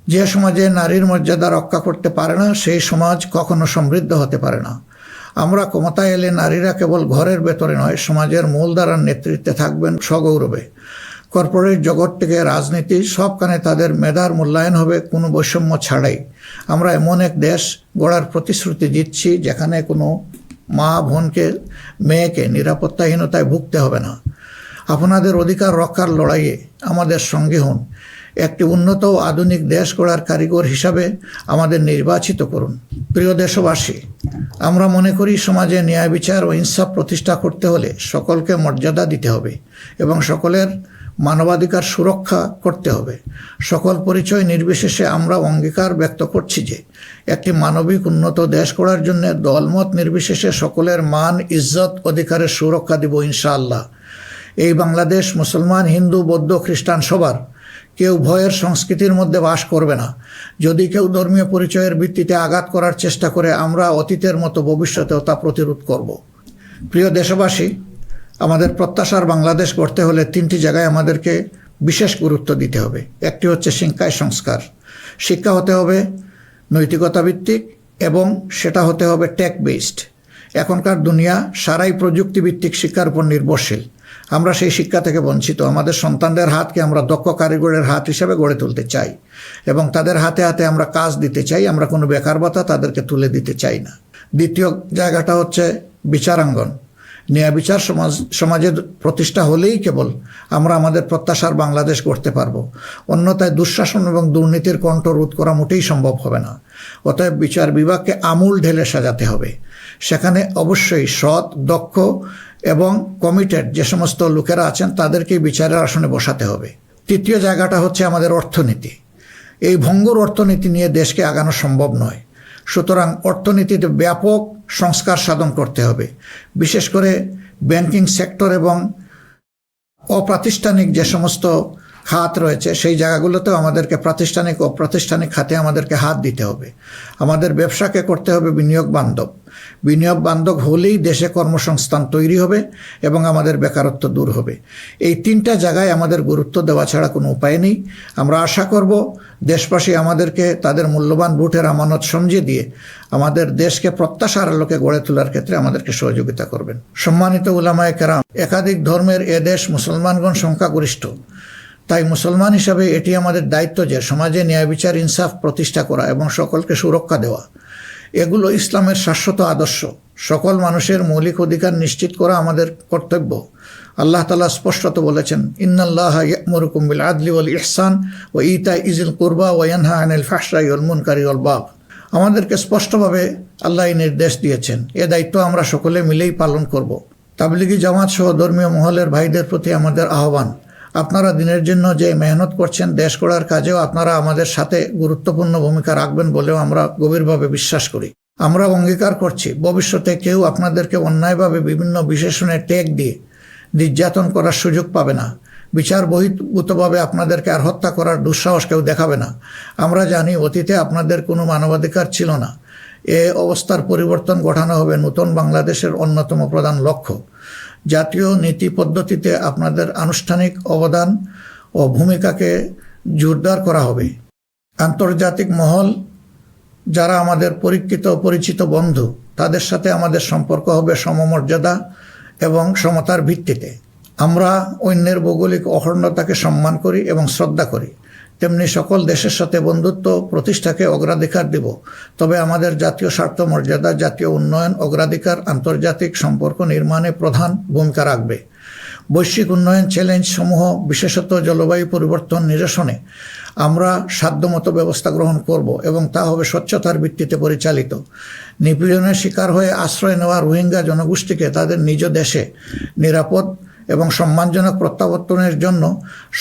যে সমাজে নারীর মর্যাদা রক্ষা করতে পারে না, সেই সমাজ কখনো সমৃদ্ধ হতে পারে না। আমরা ক্ষমতায় এলে নারীরা কেবল ঘরের ভেতরে নয়, সমাজের মূলধারার নেতৃত্বে থাকবেন সগৌরবে। কর্পোরেট জগৎ থেকে রাজনীতি সবখানে তাদের মেধার মূল্যায়ন হবে কোনো বৈষম্য ছাড়াই। আমরা এমন এক দেশ গড়ার প্রতিশ্রুতি দিচ্ছি যেখানে কোনো মা বোনকে মেয়েকে নিরাপত্তাহীনতায় ভুগতে হবে না। আপনাদের অধিকার রক্ষার লড়াইয়ে আমাদের সঙ্গে হন। একটি উন্নত ও আধুনিক দেশ গড়ার কারিগর হিসাবে আমাদের নির্বাচিত করুন। প্রিয় দেশবাসী, আমরা মনে করি সমাজে ন্যায় বিচার ও ইনসাফ প্রতিষ্ঠা করতে হলে সকলকে মর্যাদা দিতে হবে এবং সকলের মানবাধিকার সুরক্ষা করতে হবে। সকল পরিচয় নির্বিশেষে আমরা অঙ্গীকার ব্যক্ত করছি যে একটি মানবিক উন্নত দেশ গড়ার জন্য দলমত নির্বিশেষে সকলের মান, ইজ্জত, অধিকারের সুরক্ষা দিব ইনশাআল্লাহ। এই বাংলাদেশ মুসলমান, হিন্দু, বৌদ্ধ, খ্রিস্টান সবার। কেউ ভয়ের সংস্কৃতির মধ্যে বাস করবে না। যদি কেউ ধর্মীয় পরিচয়ের ভিত্তিতে আঘাত করার চেষ্টা করে, আমরা অতীতের মতো ভবিষ্যতেও তা প্রতিরোধ করব। প্রিয় দেশবাসী, আমাদের প্রত্যাশার বাংলাদেশ গড়তে হলে 3টি জায়গায় আমাদেরকে বিশেষ গুরুত্ব দিতে হবে। একটি হচ্ছে শিক্ষায় সংস্কার। শিক্ষা হতে হবে নৈতিকতা ভিত্তিক এবং সেটা হতে হবে টেক বেসড। এখনকার দুনিয়া সারাই প্রযুক্তিভিত্তিক শিক্ষার উপর নির্ভরশীল। আমরা সেই শিক্ষা থেকে বঞ্চিত। আমাদের সন্তানদের হাতকে আমরা দক্ষ কারিগরের হাত হিসেবে গড়ে তুলতে চাই এবং তাদের হাতে হাতে আমরা কাজ দিতে চাই। আমরা কোনো বেকার ভাতা তাদেরকে তুলে দিতে চাই না। দ্বিতীয় জায়গাটা হচ্ছে বিচারাঙ্গন। ন্যায় বিচার সমাজে প্রতিষ্ঠা হলেই কেবল আমরা আমাদের প্রত্যাশার বাংলাদেশ গড়তে পারবো। অন্যথায় দুঃশাসন এবং দুর্নীতির কণ্ঠ রোধ করা মোটেই সম্ভব হবে না। অতএব বিচার বিভাগকে আমূল ঢেলে সাজাতে হবে। সেখানে অবশ্যই সৎ, দক্ষ এবং কমিটেড যে সমস্ত লোকেরা আছেন তাদেরকেই বিচারের আসনে বসাতে হবে। তৃতীয় জায়গাটা হচ্ছে আমাদের অর্থনীতি। এই ভঙ্গুর অর্থনীতি নিয়ে দেশকে আগানো সম্ভব নয়। সুতরাং অর্থনীতিতে ব্যাপক সংস্কার সাধন করতে হবে। বিশেষ করে ব্যাংকিং সেক্টর এবং অপ্রাতিষ্ঠানিক যে সমস্ত খাত রয়েছে সেই জায়গাগুলোতেও আমাদেরকে প্রাতিষ্ঠানিক ও অপ্রাতিষ্ঠানিক খাতে আমাদেরকে হাত দিতে হবে। আমাদের ব্যবসাকে করতে হবে বিনিয়োগ বান্ধব। বিনিয়োগ বান্ধব হলেই দেশে কর্মসংস্থান তৈরি হবে এবং আমাদের বেকারত্ব দূর হবে। এই 3টা জায়গায় আমাদের গুরুত্ব দেওয়া ছাড়া কোনো উপায় নেই। আমরা আশা করব দেশবাসী আমাদেরকে তাদের মূল্যবান ভোটের আমানত সমঝে দিয়ে আমাদের দেশকে প্রত্যাশার আলোকে গড়ে তোলার ক্ষেত্রে আমাদেরকে সহযোগিতা করবেন। সম্মানিত উলামায়ে কেরাম, একাধিক ধর্মের এ দেশ মুসলমানগণ সংখ্যাগরিষ্ঠ। তাই মুসলমান হিসাবে এটি আমাদের দায়িত্ব যে সমাজে ন্যায় বিচার, ইনসাফ প্রতিষ্ঠা করা এবং সকলকে সুরক্ষা দেওয়া। এগুলো ইসলামের শাশ্বত আদর্শ। সকল মানুষের মৌলিক অধিকার নিশ্চিত করা আমাদের কর্তব্য। আল্লাহ তাআলা স্পষ্টত বলেছেন, ইন্নাল্লাহা ইয়া'মুরুকুম বিল আদলি ওয়াল ইহসান ওয়া ইতা'i যিল কুরবা ওয়া ইয়ানহা আনিল ফাহশাই ওয়াল মুনকারি ওয়াল বাগ। আমাদেরকে স্পষ্টভাবে আল্লাহ এই নির্দেশ দিয়েছেন। এ দায়িত্ব আমরা সকলে মিলেই পালন করব। তাবলিগি জামাত সহ ধর্মীয় মহলের ভাইদের প্রতি আমাদের আহ্বান, আপনারা দিনের জন্য যে মেহনত করছেন, দেশ গড়ার কাজেও আপনারা আমাদের সাথে গুরুত্বপূর্ণ ভূমিকা রাখবেন বলেও আমরা গভীরভাবে বিশ্বাস করি। আমরা অঙ্গীকার করছি ভবিষ্যতে কেউ আপনাদেরকে অন্যায়ভাবে বিভিন্ন বিশেষণে ট্যাগ দিয়ে নির্যাতন করার সুযোগ পাবে না। বিচার বহির্ভূতভাবে আপনাদেরকে আর হত্যা করার দুঃসাহস কেউ দেখাবে না। আমরা জানি অতীতে আপনাদের কোনো মানবাধিকার ছিল না। এ অবস্থার পরিবর্তন ঘটানো হবে নতুন বাংলাদেশের অন্যতম প্রধান লক্ষ্য। জাতীয় নীতি পদ্ধতিতে আপনাদের আনুষ্ঠানিক অবদান ও ভূমিকাকে জোরদার করা হবে। আন্তর্জাতিক মহল যারা আমাদের পরীক্ষিত পরিচিত বন্ধু, তাদের সাথে আমাদের সম্পর্ক হবে সমমর্যাদা এবং সমতার ভিত্তিতে। আমরা অন্যের ভৌগোলিক অখণ্ডতাকে সম্মান করি এবং শ্রদ্ধা করি, তেমনি সকল দেশের সাথে বন্ধুত্ব প্রতিষ্ঠাকে অগ্রাধিকার দেব। তবে আমাদের জাতীয় স্বার্থ, মর্যাদা, জাতীয় উন্নয়ন, অগ্রাধিকার আন্তর্জাতিক সম্পর্ক নির্মাণে প্রধান ভূমিকা রাখবে। বৈশ্বিক উন্নয়ন চ্যালেঞ্জ সমূহ, বিশেষত জলবায়ু পরিবর্তন নিরসনে আমরা সাধ্যমতো ব্যবস্থা গ্রহণ করব এবং তা হবে স্বচ্ছতার ভিত্তিতে পরিচালিত। নিপীড়নের শিকার হয়ে আশ্রয় নেওয়া রোহিঙ্গা জনগোষ্ঠীকে তাদের নিজ দেশে নিরাপদ এবং সম্মানজনক প্রত্যাবর্তনের জন্য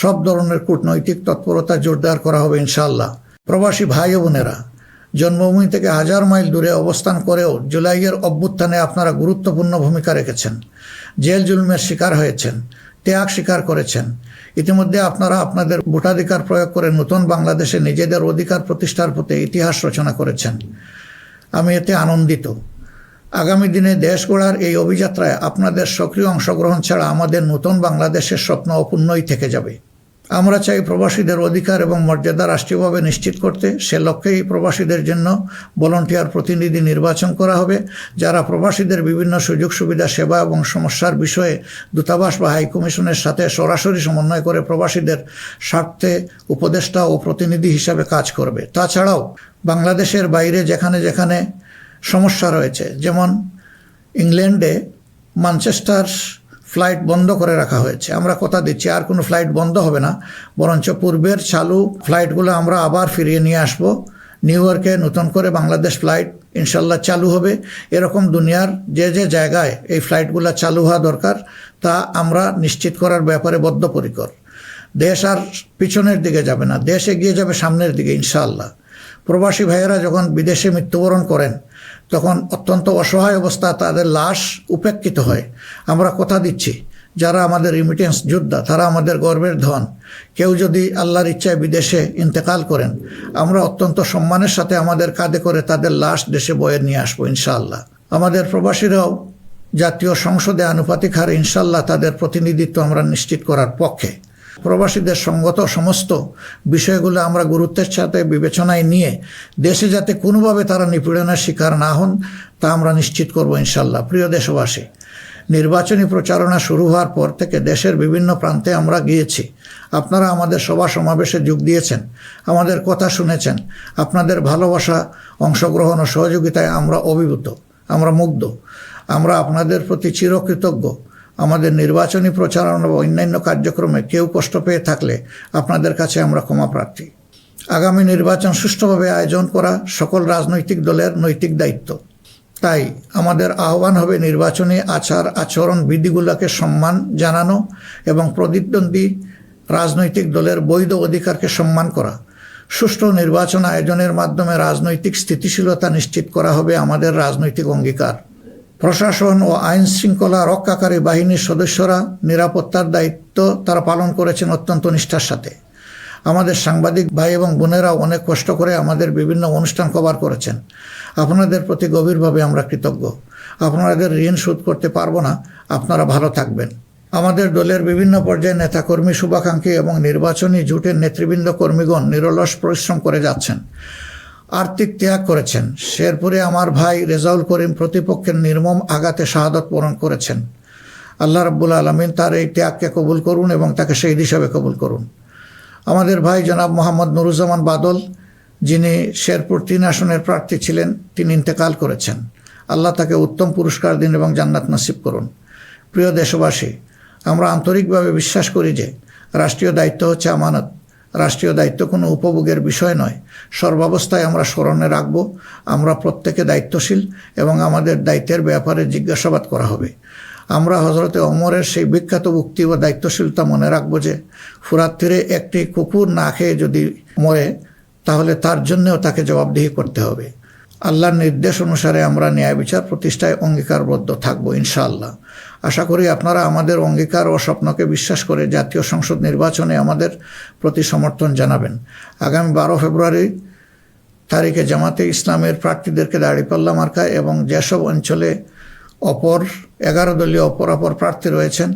সব ধরনের কূটনৈতিক তৎপরতা জোরদার করা হবে ইনশাআল্লাহ। প্রবাসী ভাই ও বোনেরা, জন্মভূমি থেকে 1000 মাইল দূরে অবস্থান করেও জুলাইয়ের অভ্যুত্থানে আপনারা গুরুত্বপূর্ণ ভূমিকা রেখেছেন। জেল জুলুমের শিকার হয়েছেন, ত্যাগ স্বীকার করেছেন। ইতিমধ্যে আপনারা আপনাদের ভোটাধিকার প্রয়োগ করে নতুন বাংলাদেশে নিজেদের অধিকার প্রতিষ্ঠার পথে ইতিহাস রচনা করেছেন। আমি এতে আনন্দিত। আগামী দিনে দেশ গড়ার এই অভিযাত্রায় আপনাদের সক্রিয় অংশগ্রহণ ছাড়া আমাদের নতুন বাংলাদেশের স্বপ্ন অপূর্ণই থেকে যাবে। আমরা চাই প্রবাসীদের অধিকার এবং মর্যাদা রাষ্ট্রীয়ভাবে নিশ্চিত করতে। সে লক্ষ্যেই প্রবাসীদের জন্য ভলান্টিয়ার প্রতিনিধি নির্বাচন করা হবে, যারা প্রবাসীদের বিভিন্ন সুযোগ সুবিধা, সেবা এবং সমস্যার বিষয়ে দূতাবাস বা হাইকমিশনের সাথে সরাসরি সমন্বয় করে প্রবাসীদের স্বার্থে উপদেষ্টা ও প্রতিনিধি হিসাবে কাজ করবে। তাছাড়াও বাংলাদেশের বাইরে যেখানে যেখানে সমস্যা রয়েছে, যেমন ইংল্যান্ডে ম্যানচেস্টার ফ্লাইট বন্ধ করে রাখা হয়েছে, আমরা কথা দিচ্ছি আর কোনো ফ্লাইট বন্ধ হবে না, বরঞ্চ পূর্বের চালু ফ্লাইটগুলো আমরা আবার ফিরিয়ে নিয়ে আসব। নিউ ইয়র্কে নতুন করে বাংলাদেশ ফ্লাইট ইনশাল্লাহ চালু হবে। এরকম দুনিয়ার যে যে জায়গায় এই ফ্লাইটগুলো চালু হওয়া দরকার তা আমরা নিশ্চিত করার ব্যাপারে বদ্ধপরিকর। দেশ আর পিছনের দিকে যাবে না, দেশ এগিয়ে যাবে সামনের দিকে ইনশাআল্লাহ। প্রবাসী ভাইয়েরা যখন বিদেশে মৃত্যুবরণ করেন তখন অত্যন্ত অসহায় অবস্থা, তাদের লাশ উপেক্ষিত হয়। আমরা কথা দিচ্ছি যারা আমাদের রিমিটেন্স যোদ্ধা তারা আমাদের গর্বের ধন। কেউ যদি আল্লাহর ইচ্ছায় বিদেশে ইন্তেকাল করেন, আমরা অত্যন্ত সম্মানের সাথে আমাদের কাঁধে করে তাদের লাশ দেশে বয়ে নিয়ে আসবো ইনশাআল্লাহ। আমাদের প্রবাসীরাও জাতীয় সংসদে আনুপাতিক হারে ইনশাআল্লাহ তাদের প্রতিনিধিত্ব আমরা নিশ্চিত করার পক্ষে। প্রবাসীদের সঙ্গত সমস্ত বিষয়গুলো আমরা গুরুত্বের সাথে বিবেচনায় নিয়ে দেশে যাতে কোনোভাবে তারা নিপীড়নের শিকার না হন তা আমরা নিশ্চিত করব ইনশাল্লাহ। প্রিয় দেশবাসী, নির্বাচনী প্রচারণা শুরু হওয়ার পর থেকে দেশের বিভিন্ন প্রান্তে আমরা গিয়েছি। আপনারা আমাদের সভা সমাবেশে যোগ দিয়েছেন, আমাদের কথা শুনেছেন। আপনাদের ভালোবাসা, অংশগ্রহণ ও সহযোগিতায় আমরা অভিভূত, আমরা মুগ্ধ। আমরা আপনাদের প্রতি চিরকৃতজ্ঞ। আমাদের নির্বাচনী প্রচারণা বা অন্যান্য কার্যক্রমে কেউ কষ্ট পেয়ে থাকলে আপনাদের কাছে আমরা ক্ষমা প্রার্থী। আগামী নির্বাচন সুষ্ঠুভাবে আয়োজন করা সকল রাজনৈতিক দলের নৈতিক দায়িত্ব। তাই আমাদের আহ্বান হবে নির্বাচনী আচরণ বিধিগুলোকে সম্মান জানানো এবং প্রতিদ্বন্দ্বী রাজনৈতিক দলের বৈধ অধিকারকে সম্মান করা। সুষ্ঠু নির্বাচন আয়োজনের মাধ্যমে রাজনৈতিক স্থিতিশীলতা নিশ্চিত করা হবে আমাদের রাজনৈতিক অঙ্গীকার। প্রশাসন ও আইন শৃঙ্খলা রক্ষাকারী বাহিনীর সদস্যরা নিরাপত্তার দায়িত্ব তারা পালন করেছেন অত্যন্ত নিষ্ঠার সাথে। আমাদের সাংবাদিক ভাই এবং বোনেরাও অনেক কষ্ট করে আমাদের বিভিন্ন অনুষ্ঠান কভার করেছেন। আপনাদের প্রতি গভীরভাবে আমরা কৃতজ্ঞ। আপনাদের ঋণ শোধ করতে পারবো না, আপনারা ভালো থাকবেন। আমাদের দলের বিভিন্ন পর্যায়ে নেতাকর্মী, শুভাকাঙ্ক্ষী এবং নির্বাচনী জোটের নেতৃবৃন্দ কর্মীগণ নিরলস পরিশ্রম করে যাচ্ছেন, আর্থিক ত্যাগ করেছেন। শেরপুরে আমার ভাই রেজাউল করিম প্রতিপক্ষের নির্মম আঘাতে শাহাদত বরণ করেছেন। আল্লাহ রাব্বুল আলামিন তার এই ত্যাগকে কবুল করুন এবং তাকে শহীদ হিসাবে কবুল করুন। আমাদের ভাই জনাব মোহাম্মদ নুরুজ্জামান বাদল, যিনি শেরপুর 3 আসনের প্রার্থী ছিলেন, তিনি ইন্তেকাল করেছেন। আল্লাহ তাকে উত্তম পুরস্কার দিন এবং জান্নাত নসিব করুন। প্রিয় দেশবাসী, আমরা আন্তরিকভাবে বিশ্বাস করি যে রাষ্ট্রীয় দায়িত্ব হচ্ছে আমানত। রাষ্ট্রীয় দায়িত্ব কোনো উপভোগের বিষয় নয়। সর্বাবস্থায় আমরা স্মরণে রাখব আমরা প্রত্যেকে দায়িত্বশীল এবং আমাদের দায়িত্বের ব্যাপারে জিজ্ঞাসাবাদ করা হবে। আমরা হজরতে ওমরের সেই বিখ্যাত উক্তি ও দায়িত্বশীলতা মনে রাখব যে ফুরাত তীরে একটি কুকুর না খেয়ে যদি মরে তাহলে তার জন্যও তাকে জবাবদিহি করতে হবে। আল্লাহর নির্দেশ অনুসারে আমরা ন্যায় বিচার প্রতিষ্ঠায় অঙ্গীকারবদ্ধ থাকব ইনশাআল্লাহ। আশা করি আপনারা আমাদের অঙ্গীকার ও স্বপ্নকে বিশ্বাস করে জাতীয় সংসদ নির্বাচনে আমাদের প্রতি সমর্থন জানাবেন। আগামী 12 ফেব্রুয়ারি তারিখে জামাতে ইসলামের প্রার্থীদেরকে দাঁড়িপাল্লা মার্কা এবং যেসব অঞ্চলে 11 দলীয় অপর প্রার্থী রয়েছেন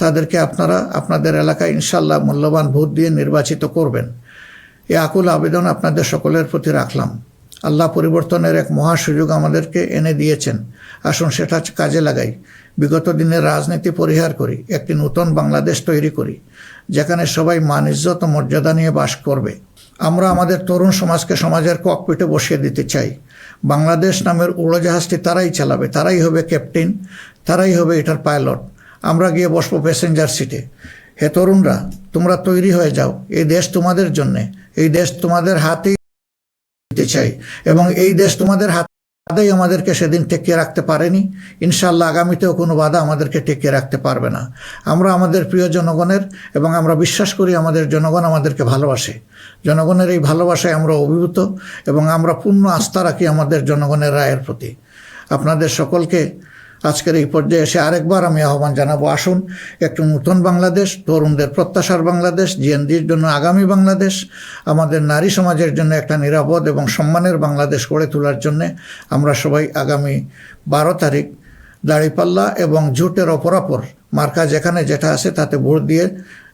তাদেরকে আপনারা আপনাদের এলাকায় ইনশাআল্লাহ মূল্যবান ভোট দিয়ে নির্বাচিত করবেন। এই আকুল আবেদন আপনাদের সকলের প্রতি রাখলাম। আল্লাহ পরিবর্তনের এক মহা সুযোগ আমাদেরকে এনে দিয়েছেন, আসুন সেটা কাজে লাগাই। বিগত দিনের রাজনীতি পরিহার করি, একটি নতুন বাংলাদেশ তৈরি করি যেখানে সবাই মান, ইজ্জত ও মর্যাদা নিয়ে বাস করবে। আমরা আমাদের তরুণ সমাজকে সমাজের ককপিটে বসিয়ে দিতে চাই। বাংলাদেশ নামের উড়োজাহাজটি তারাই চালাবে, তারাই হবে ক্যাপ্টেন, তারাই হবে এটার পাইলট। আমরা গিয়ে বসবো প্যাসেঞ্জার সিটে। হে তরুণরা, তোমরা তৈরি হয়ে যাও, এই দেশ তোমাদের জন্যে, এই দেশ তোমাদের হাতেই দিতে চাই এবং এই দেশ তোমাদের হাতেই আমাদেরকে সেদিন টেকিয়ে রাখতে পারেনি, ইনশাআল্লাহ আগামীতেও কোনো বাধা আমাদেরকে টেকিয়ে রাখতে পারবে না। আমরা আমাদের প্রিয় জনগণের এবং আমরা বিশ্বাস করি আমাদের জনগণ আমাদেরকে ভালোবাসে। জনগণের এই ভালোবাসায় আমরা অভিভূত এবং আমরা পূর্ণ আস্থা রাখি আমাদের জনগণের রায়ের প্রতি। আপনাদের সকলকে আজকের এই পর্যায়ে এসে আরেকবার আমি আহ্বান জানাবো, আসুন একটু নতুন বাংলাদেশ, তরুণদের প্রত্যাশার বাংলাদেশ, জিএনডির জন্য আগামী বাংলাদেশ, আমাদের নারী সমাজের জন্য একটা নিরাপদ এবং সম্মানের বাংলাদেশ গড়ে তোলার জন্যে আমরা সবাই আগামী 12 তারিখ দাঁড়িপাল্লা এবং জোটের অপরাপর মার্কা যেখানে যেটা আছে তাতে ভোট দিয়ে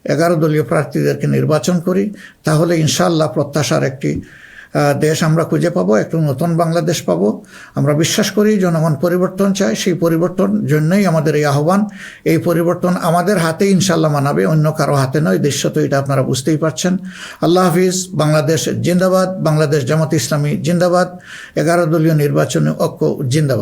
11 দলীয় প্রার্থীদেরকে নির্বাচন করি, তাহলে ইনশাআল্লাহ প্রত্যাশার একটি দেশ আমরা খুঁজে পাবো, একটু নতুন বাংলাদেশ পাবো। আমরা বিশ্বাস করি জনগণ পরিবর্তন চায়, সেই পরিবর্তন জন্যই আমাদের এই আহ্বান। এই পরিবর্তন আমাদের হাতে ইনশাআল্লাহ মানাবে, অন্য কারো হাতে নয়। দৃশ্য তো এটা আপনারা বুঝতেই পারছেন। আল্লাহ হাফিজ। বাংলাদেশ জিন্দাবাদ। বাংলাদেশ জামাত ইসলামী জিন্দাবাদ। 11 দলীয় নির্বাচনী ঐক্য জিন্দাবাদ।